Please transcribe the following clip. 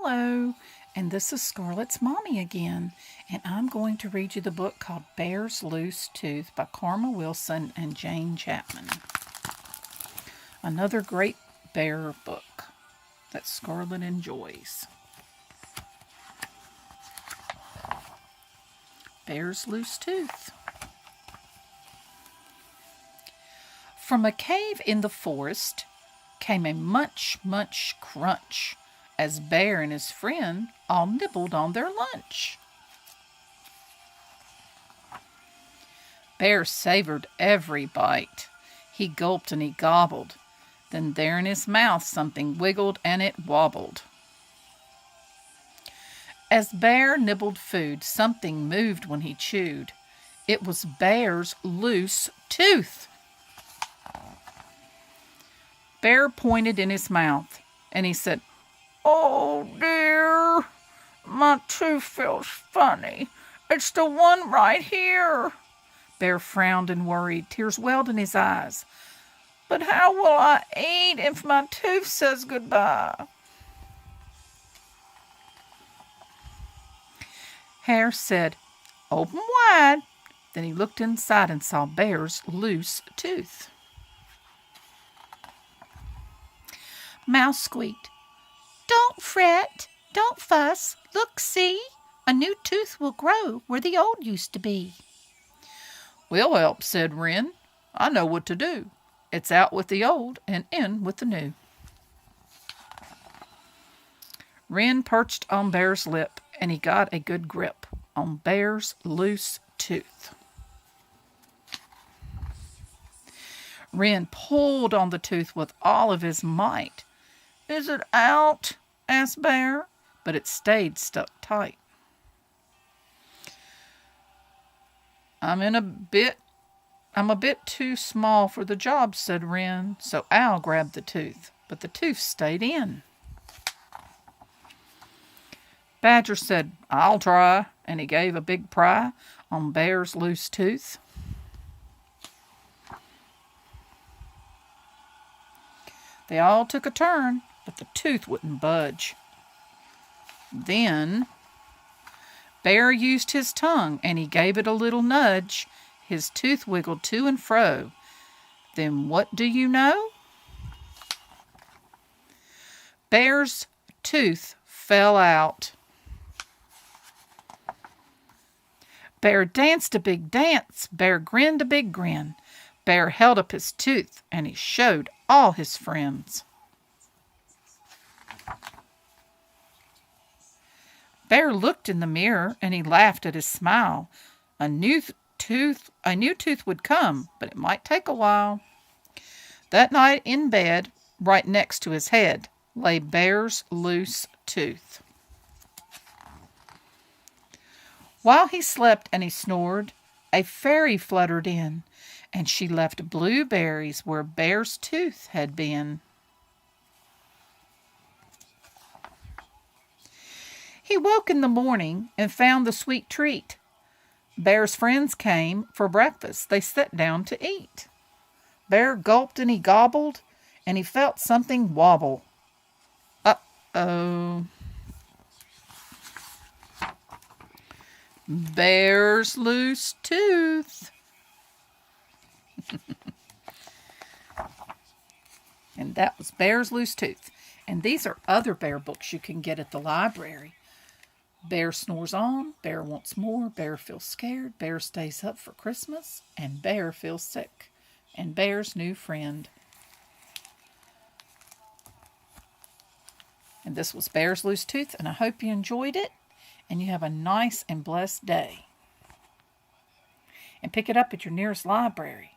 Hello, and this is Scarlett's Mommy again, and I'm going to read you the book called Bear's Loose Tooth by Karma Wilson and Jane Chapman. Another great bear book that Scarlett enjoys. Bear's Loose Tooth. From a cave in the forest came a munch, munch, crunch, as Bear and his friend all nibbled on their lunch. Bear savored every bite. He gulped and he gobbled. Then there in his mouth something wiggled and it wobbled. As Bear nibbled food, something moved when he chewed. It was Bear's loose tooth. Bear pointed in his mouth, and he said, "Oh dear, my tooth feels funny. It's the one right here." Bear frowned and worried. Tears welled in his eyes. "But how will I eat if my tooth says goodbye?" Hare said, "Open wide." Then he looked inside and saw Bear's loose tooth. Mouse squeaked, "Don't fret, don't fuss, look, see, a new tooth will grow where the old used to be." "We'll help," said Wren. "I know what to do. It's out with the old and in with the new." Wren perched on Bear's lip, and he got a good grip on Bear's loose tooth. Wren pulled on the tooth with all of his might. "Is it out?" asked Bear, but it stayed stuck tight. I'm a bit too small for the job," said Wren, so Owl grabbed the tooth, but the tooth stayed in. Badger said, "I'll try," and he gave a big pry on Bear's loose tooth. They all took a turn, but the tooth wouldn't budge. Then Bear used his tongue, and he gave it a little nudge. His tooth wiggled to and fro. Then what do you know? Bear's tooth fell out. Bear danced a big dance. Bear grinned a big grin. Bear held up his tooth, and he showed all his friends. Bear looked in the mirror, and he laughed at his smile. A new tooth would come, but it might take a while. That night in bed, right next to his head, lay Bear's loose tooth. While he slept and he snored, a fairy fluttered in, and she left blueberries where Bear's tooth had been. He woke in the morning and found the sweet treat. Bear's friends came for breakfast. They sat down to eat. Bear gulped and he gobbled, and he felt something wobble. Uh-oh. Bear's loose tooth. And that was Bear's Loose Tooth. And these are other bear books you can get at the library. Bear snores on, Bear wants more, Bear feels scared, Bear stays up for Christmas, and Bear feels sick, and Bear's new friend. And this was Bear's Loose Tooth, and I hope you enjoyed it, and you have a nice and blessed day. And pick it up at your nearest library.